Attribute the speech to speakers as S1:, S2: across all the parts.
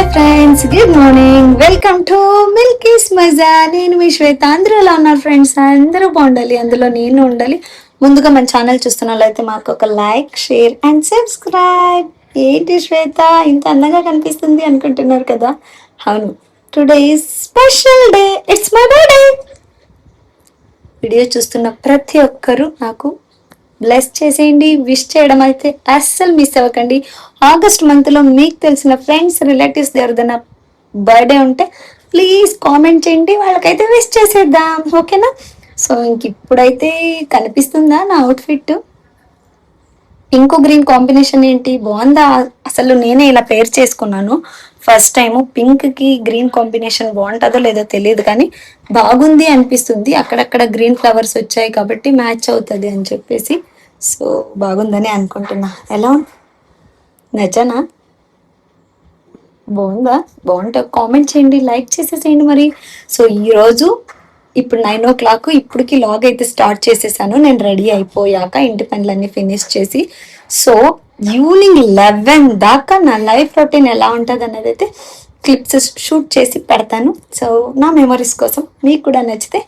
S1: Hi friends, good morning. Welcome to Milky's Maza. నేను మీ శ్వేత. అందరూ ఎలా ఉన్నారు ఫ్రెండ్స్? అందరూ బాగుండాలి, అందులో నేను ఉండాలి. ముందుగా మన ఛానల్ చూస్తున్న వాళ్ళైతే మాకు ఒక లైక్, షేర్ అండ్ సబ్స్క్రైబ్. ఏంటి శ్వేత ఇంత అందంగా కనిపిస్తుంది అనుకుంటున్నారు కదా? అవును, today is special day. It's my birthday. Video చూస్తున్న ప్రతి ఒక్కరూ నాకు బ్లెస్ చేసేయండి. విష్ చేయడం అయితే అస్సలు మిస్ అవ్వకండి. ఆగస్ట్ మంత్లో మీకు తెలిసిన ఫ్రెండ్స్, రిలేటివ్స్ ఎవరిదైనా బర్త్డే ఉంటే ప్లీజ్ కామెంట్ చేయండి, వాళ్ళకైతే విష్ చేసేద్దాం. ఓకేనా? సో ఇంక ఇప్పుడైతే కనిపిస్తుందా నా అవుట్ఫిట్? పింక్ గ్రీన్ కాంబినేషన్ ఏంటి, బాగుందా? అసలు నేనే ఇలా పేర్ చేసుకున్నాను ఫస్ట్ టైం. పింక్ కి గ్రీన్ కాంబినేషన్ బాగుంటుందో లేదో తెలియదు, కానీ బాగుంది అనిపిస్తుంది. అక్కడక్కడ గ్రీన్ ఫ్లవర్స్ వచ్చాయి కాబట్టి మ్యాచ్ అవుతుంది అని చెప్పేసి, సో బాగుందని అనుకుంటున్నా. ఎలా నచ్చనా? బాగుందా? బాగుంటే కామెంట్ చేయండి, లైక్ చేసేసేయండి మరి. సో ఈరోజు ఇప్పుడు 9 o'clock, ఇప్పటికి లాగ్ అయితే స్టార్ట్ చేసేసాను. నేను రెడీ అయిపోయాక ఇంటి పనులన్నీ ఫినిష్ చేసి, సో ఈవినింగ్ 11 దాకా నా లైఫ్ రొటీన్ ఎలా ఉంటుంది అన్నది అయితే క్లిప్స్ షూట్ చేసి పెడతాను. సో నా మెమరీస్ కోసం మీకు కూడా నచ్చితే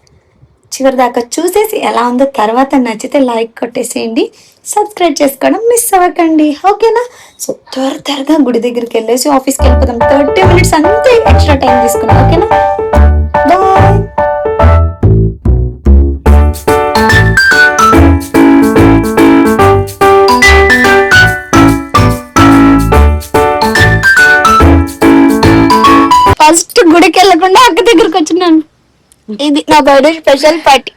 S1: చివరి దాకా చూసేసి ఎలా ఉందో తర్వాత నచ్చితే లైక్ కొట్టేసేయండి, సబ్స్క్రైబ్ చేసుకోవడం మిస్ అవ్వకండి. ఓకేనా? సో త్వరగా గుడి దగ్గరికి వెళ్ళేసి ఆఫీస్కి వెళ్ళిపోదాం. 30 minutes అంతే ఎక్స్ట్రా టైం తీసుకున్నాం. ఓకేనా? బాయ్. ఫస్ట్ గుడికి వెళ్ళకుండా అక్క దగ్గరకు వచ్చినాను. ఇది నా బర్త్డే స్పెషల్ పార్టీ.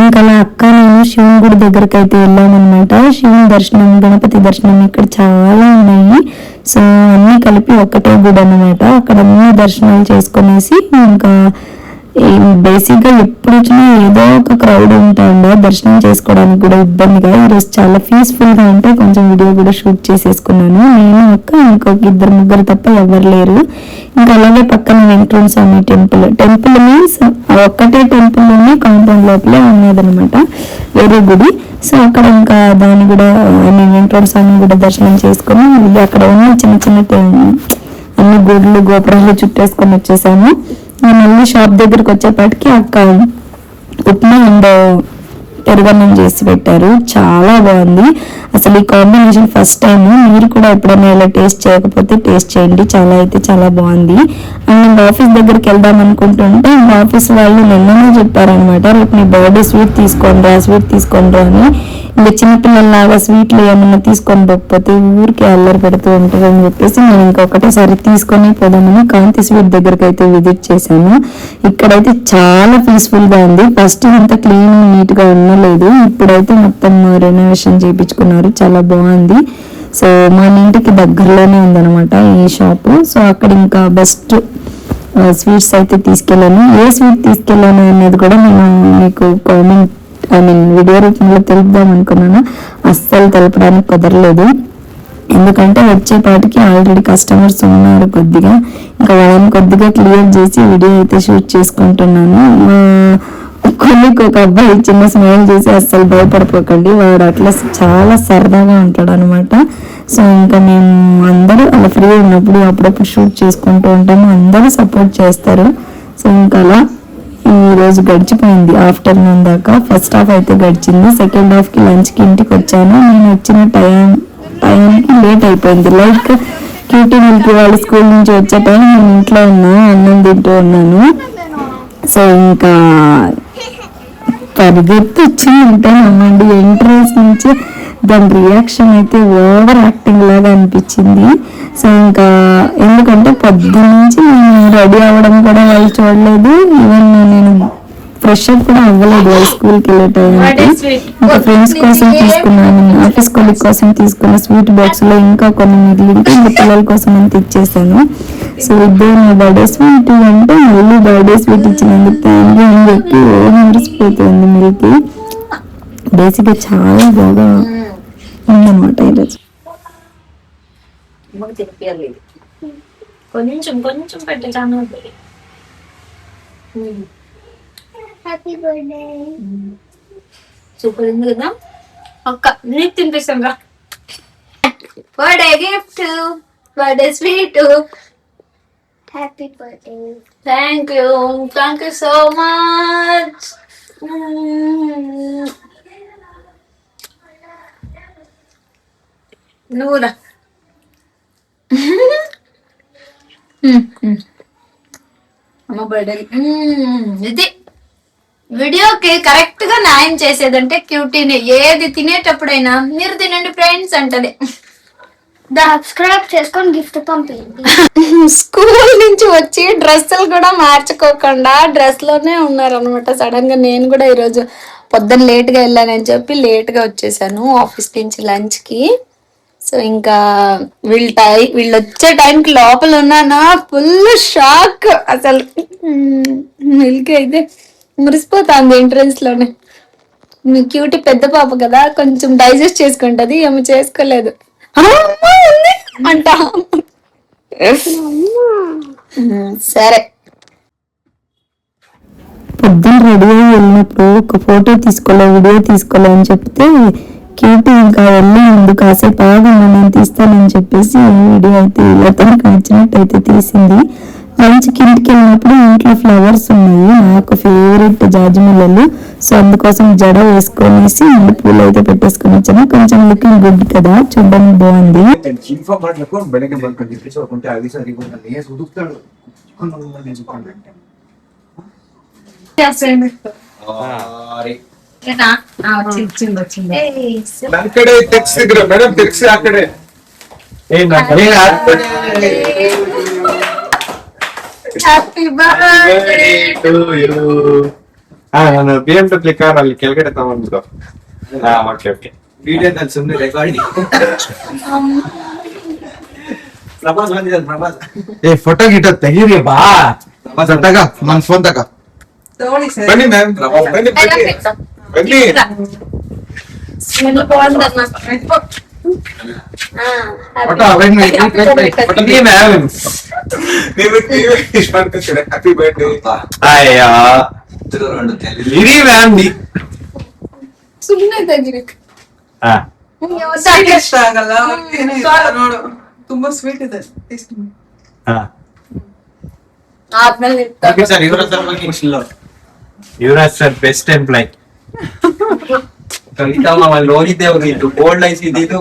S2: ఇంకా అలా అక్క నేను శివుని గుడి దగ్గరికి అయితే వెళ్ళామన్నమాట. శివుని దర్శనం, గణపతి దర్శనం ఇక్కడ చాలా ఉన్నాయి. సో అన్నీ కలిపి ఒకటే గుడి అన్నమాట. అక్కడ అన్ని దర్శనాలు చేసుకునేసి ఇంకా బేసిక్గా ఎప్పుడు వచ్చినా ఏదో ఒక క్రౌడ్ ఉంటాయండి, దర్శనం చేసుకోవడానికి కూడా ఇబ్బందిగా. ఈరోజు చాలా పీస్ఫుల్గా ఉంటే కొంచెం వీడియో కూడా షూట్ చేసేసుకున్నాను. నేను అక్క ఇంకొక 2-3 తప్ప ఎవరు లేరు. ఇంకా అలాగే పక్కన వెంకటరమణ స్వామి టెంపుల్ మీన్స్ ఒక్కటే టెంపుల్లోనే కాంపౌండ్ లోపలే ఉన్నదనమాట, వేరే గుడి. సో అక్కడ ఇంకా దాన్ని కూడా వెంకటరమణ స్వామిని కూడా దర్శనం చేసుకుని అక్కడ ఉన్న చిన్న అన్ని గుడులు గోపురాలు చుట్టేసుకొని వచ్చేసాము. మళ్ళీ షాప్ దగ్గరికి వచ్చేపాటికి అక్క ఉప్మా అండ్ పెరుగన్నం చేసి పెట్టారు, చాలా బాగుంది. అసలు ఈ కాంబినేషన్ ఫస్ట్ టైం. మీరు కూడా ఎప్పుడైనా ఇలా టేస్ట్ చేయకపోతే టేస్ట్ చేయండి, చాలా బాగుంది. అండ్ ఇంకా ఆఫీస్ దగ్గరికి వెళ్దాం అనుకుంటుంటే ఇంకా ఆఫీస్ వాళ్ళు నిన్ననే చెప్పారనమాట, రేపు మీ బర్త్డే స్వీట్ తీసుకోండి అని. ఇంకా చిన్నపిల్లల్లాగా స్వీట్లు ఏమన్నా తీసుకొని పోకపోతే ఊరికి అల్లరి పెడుతూ ఉంటారు అని చెప్పేసి నేను ఇంకొకటేసారి తీసుకొని పోదామని కాంతి స్వీట్ దగ్గరికి అయితే విజిట్ చేశాను. ఇక్కడైతే చాలా పీస్ఫుల్ గా ఉంది. ఫస్ట్ అంతా క్లీన్ నీట్ గా ఉండలేదు, ఇప్పుడైతే మొత్తం రెనోవేషన్ చేయించుకున్నారు, చాలా బాగుంది. సో మా ఇంటికి దగ్గరలోనే ఉందన్నమాట ఈ షాపు. సో అక్కడ ఇంకా బెస్ట్ స్వీట్స్ అయితే తీసుకెళ్ళాను. ఏ స్వీట్ తీసుకెళ్ళాను అనేది కూడా నేను మీకు వీడియో రూపంలో తెలుపుదాం అనుకున్నాను, అస్సలు తెలపడానికి కుదరలేదు. ఎందుకంటే వచ్చేపాటికి ఆల్రెడీ కస్టమర్స్ ఉన్నారు కొద్దిగా, ఇంకా వాళ్ళని కొద్దిగా క్లియర్ చేసి వీడియో అయితే షూట్ చేసుకుంటున్నాను. కొన్నికి ఒక అబ్బాయి చిన్న స్మైల్ చేసి అస్సలు భయపడిపోకండి, వాడు అట్లా చాలా సరదాగా ఉంటాడు అనమాట. సో ఇంకా మేము అందరూ అలా ఫ్రీ ఉన్నప్పుడు అప్పుడప్పుడు షూట్ చేసుకుంటూ ఉంటాము, అందరూ సపోర్ట్ చేస్తారు. సో ఇంకా అలా ఈ రోజు గడిచిపోయింది ఆఫ్టర్నూన్ దాకా. ఫస్ట్ హాఫ్ అయితే గడిచింది, సెకండ్ హాఫ్కి లంచ్కి ఇంటికి వచ్చాను. నేను వచ్చిన టైంకి లేట్ అయిపోయింది. లైక్ క్యూటీ మిల్కి వాళ్ళు స్కూల్ నుంచి వచ్చే టైం నేను ఇంట్లో ఉన్నా, అన్నం తింటూ ఉన్నాను. సో ఇంకా పరిగెత్తి వచ్చింది ఉంటానమ్మండి. ఎంట్రన్స్ నుంచి దాని రియాక్షన్ అయితే ఓవర్ యాక్టింగ్ లాగా అనిపించింది. సో ఇంకా ఎందుకంటే పొద్దున్న నుంచి నేను రెడీ అవ్వడం కూడా వాళ్ళు చూడలేదు, ఈవెన్ నేను ఫ్రెష్ అప్ కూడా అవ్వలేదు వాళ్ళ స్కూల్కి వెళ్ళే టైంకి. ఇంకా ఫ్రెండ్స్ కోసం తీసుకున్నాను, ఆఫీస్ కొలీగ్ కోసం తీసుకున్న స్వీట్ బాక్స్ లో ఇంకా కొన్ని మిగిలింటే ఇంకా పిల్లల కోసం అంత ఇచ్చేసాను. సో ఇద్దరు నా బర్త్డే స్వీట్ అంటే మళ్ళీ బర్త్డే స్వీట్ ఇచ్చినందుకు థ్యాంక్ యూ అని చెప్పి మురిసిపోతుంది. మిల్కి బేసిక్గా చాలా బాగా ఉందన్నమాట ఈరోజు.
S1: కొంచెం కొంచెం పెట్టాను.
S3: Happy birthday.
S1: సూపర్ ఉంది కదా అక్క, నీకు తినిపిస్తాం రా. Birthday gift, birthday sweet.
S3: Happy birthday.
S1: Thank you so much. నువ్వురా. అమ్మ బర్త్డే ఇది వీడియోకి కరెక్ట్ గా న్యాయం చేసేదంటే క్యూటీని. ఏది తినేటప్పుడైనా మీరు తినండి ఫ్రెండ్స్ అంటది.
S3: సబ్స్క్రైబ్ చేసుకొని గిఫ్ట్ పంపింది.
S1: స్కూల్ నుంచి వచ్చి డ్రెస్సులు కూడా మార్చుకోకుండా డ్రెస్ లోనే ఉన్నారు అనమాట. సడన్ గా నేను కూడా ఈరోజు పొద్దున్న లేట్ గా వెళ్ళానని చెప్పి లేట్ గా వచ్చేసాను ఆఫీస్ నుంచి లంచ్ కి. సో ఇంకా వీళ్ళు వచ్చే టైంకి లోపల ఉన్నానా, ఫుల్ షాక్ అసలు. మిల్క్ అయితే మురిసిపోతాంది ఎంట్రన్స్ లోనే. క్యూటీ పెద్ద పాప కదా, కొంచెం డైజెస్ట్ చేసుకుంటది, ఏమో చేసుకోలేదు అంట. సరే
S2: పొద్దున్న రెడీ అయ్యి వెళ్ళినప్పుడు ఒక ఫోటో తీసుకోలే, వీడియో తీసుకోలే అని చెప్తే క్యూటీ ఇంకా వెళ్ళి ముందు కాసేపు ఆగండి నేను తీస్తానని చెప్పేసి వీడియో అయితే ఇలా తనకు నచ్చినట్టు అయితే తీసింది. లంచ్కి ఇంటికి వెళ్ళినప్పుడు ఇంట్లో ఫ్లవర్స్ ఉన్నాయి, నాకు ఫేవరెట్ జాజిమల్లెలు. సో అందుకోసం జడ వేసుకొనేసి పూలు అయితే పెట్టేసుకొని వచ్చాను. కొంచెం లుకింగ్ గుడ్ కదా, చూడడానికి బాగుంది.
S4: ಬೆಳಗ್ಗೆ ಬಂದ್ಕೊಂಡು ಇಟ್ಕೊಂಡೆ ಅದು ಸರಿ ಬಂದ ಸುದುಕ್ತಾಳು ನನ್ ಕಡೆ ತೆಗ್ಸಿದ್ರು ಮೇಡಮ್, ತೆಗ್ಸಿ ಆ ಕಡೆ.
S1: హ్యాపీ బర్త్డే
S4: ನಾನು BMW ಕಾರ್ ಅಲ್ಲಿ ಕೆಳಗಡೆ ತಗೊಂಡ್ಬಿಟ್ಟು. ಓಕೆ ಓಕೆ, ವಿಡಿಯೋದಲ್ಲಿ ಸುಮ್ಮನೆ ರೆಕಾರ್ಡಿಂಗ್. ಪ್ರಭಾಸ್ ಬಂದಿದ್ದಾನೆ, ಪ್ರಭಾಸ್. ಫೋಟೋ ಗಿಟೋ ತೆಗೀರಿ ಬಾ. ಪ್ರಭಾಸ್ ತಗ ನನ್ ಫೋನ್ ತಗ. ಬನ್ನಿ ಮ್ಯಾಮ್, ಬನ್ನಿ ಬನ್ನಿ ಬನ್ನಿ. ಫೋಟೋ ಮ್ಯಾಮ್ ನೀವು ಇಷ್ಟ ಮಾಡ್ಕೊತೀರ. Happy birthday. ಅಯ್ಯೋ ಇರಿ ಮ್ಯಾಮ್.
S1: ಸುಮ್ಮನೆ ತೆಗಿರಿ.
S5: ಇಷ್ಟ ಆಗಲ್ಲ ನೋಡು, ತುಂಬಾ ಸ್ವೀಟ್ ಇದೆ.
S1: ಆದ್ಮೇಲೆ
S4: sir Yuvraj sir best employ. ಅಲ್ಲಿ ಹೋಗಿದ್ದೇವ್ರು, ಇದು ಗೋಲ್ಡ್ ಐಸ್ ಇದ್ದಿದ್ದು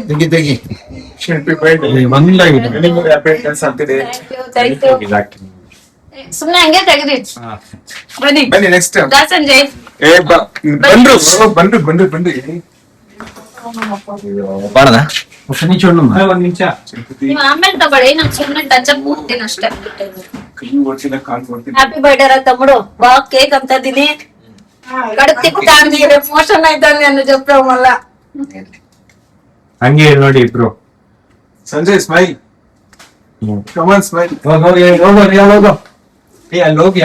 S4: ತೆಗಿ ತೆಗಿ.
S1: ಸುಮ್ನೆ ಹಂಗೆ ತೆಗೆದಿ. ಬನ್ನಿ
S4: ಬನ್ನಿ ನೆಕ್ಸ್ಟ್
S1: ಸಂಜಯ್.
S4: ಬಂದ್ರು ಬಂದ್ರು ಬಂದ್ರು ಬಂದ್ರು. ಬಾಳದ ಒಂದ್ ನಿಮಿಷ
S1: ನೀವು ಆಮೇಲೆ ತಗೊಳ್ಳಿ, ನಾನು ಸುಮ್ನೆ ಟಚ್ ಅಪ್ ಮಾಡ್ತೀನಿ ಅಷ್ಟೇ.
S4: ಕೈ ಓಡಿಸಿದ ಕಾಲ್ ಕೊಡ್ತೀನಿ.
S1: హ్యాపీ బర్త్డే రా తమ్ముడు, బాగా కేక్ అంతా తిని కడుపు తిప్పుతాంది, రేపు మోషన్ అవుతుంది అని చెప్పావు మళ్ళా.
S4: ಹಂಗೆ ನೋಡಿ ಇಬ್ರು. ಸಂಜಯ್ ಸ್ಮೈಲ್, ಕಮಾನ್ ಸ್ಮೈಲ್. ಹೋಗಿ ಅಲ್ಲಿ ಹೋಗಿ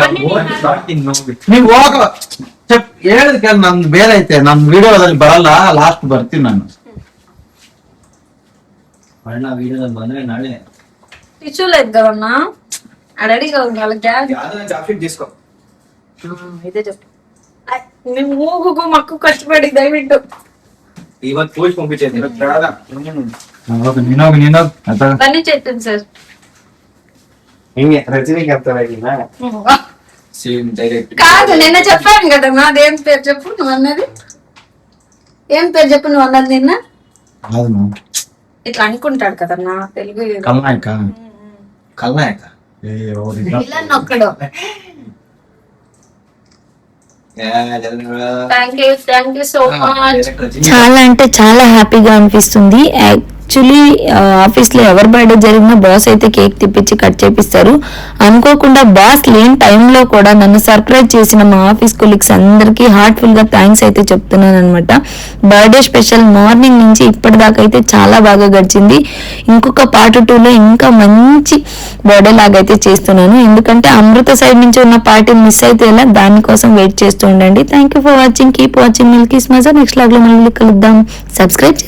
S6: ನೀವ್ ಹೋಗ ಹೇಳಿದ್ಕೆ ನಂದು ಬೇರೆ ಐತೆ, ನನ್ ವಿಡಿಯೋದಲ್ಲಿ ಬರಲ್ಲ, ಲಾಸ್ಟ್ ಬರ್ತೀನಿ ನಾನು.
S1: టిష్యూ లేదు కదన్నా, రెడీగా ఉంది వాళ్ళకి
S4: చాక్లెట్ తీసుకో.
S1: ఇదే చెప్పు మేము మూగుకు మక్కు కష్టపడి దయవిట్టు
S4: ಇವತ್ತು ಪೋಸ್ಟ್ పంపించేది
S1: బన్నీ చెప్తుంది సార్
S4: ಹಿಂಗೆ ರಜನಿಗೆ ಆಗ್ತಾರ సేమ్ డైరెక్ట్
S1: కాదు నిన్న చెప్పాను కదా నాదేం పేరు చెప్పు నువ్వు అన్నది ఏం పేరు చెప్పు నువ్వు అన్నది నిన్న
S6: అవును
S1: ఇట్లా అనుకుంటాడు కదా నా తెలుగు
S6: కల్నాయక కల్నాయక
S1: ఇలా నొక్కడు థ్యాంక్ యూ సో మచ్
S2: చాలా అంటే చాలా హ్యాపీగా అనిపిస్తుంది. యాక్చువల్లీ ఆఫీస్ లో ఎవరి బర్త్డే జరిగినా బాస్ అయితే కేక్ తెప్పించి కట్ చేపిస్తారు. అనుకోకుండా బాస్ లేని టైంలో కూడా నన్ను సర్ప్రైజ్ చేసిన మా ఆఫీస్ కొలీగ్స్ అందరికీ హార్ట్ఫుల్ గా థ్యాంక్స్ అయితే చెప్తున్నాను అనమాట. బర్త్డే స్పెషల్ మార్నింగ్ నుంచి ఇప్పటిదాకా అయితే చాలా బాగా గడిచింది. ఇంకొక పార్ట్ 2లో ఇంకా మంచి బర్త్డే లాగైతే చేస్తున్నాను. ఎందుకంటే అమృత సైడ్ నుంచి ఉన్న పార్టీ మిస్ అయితే ఎలా, దానికోసం వెయిట్ చేస్తూ ఉండండి. Thank you for watching. Keep watching Milky's Maza. Next log లో మళ్ళీ కలుద్దాం. సబ్స్క్రైబ్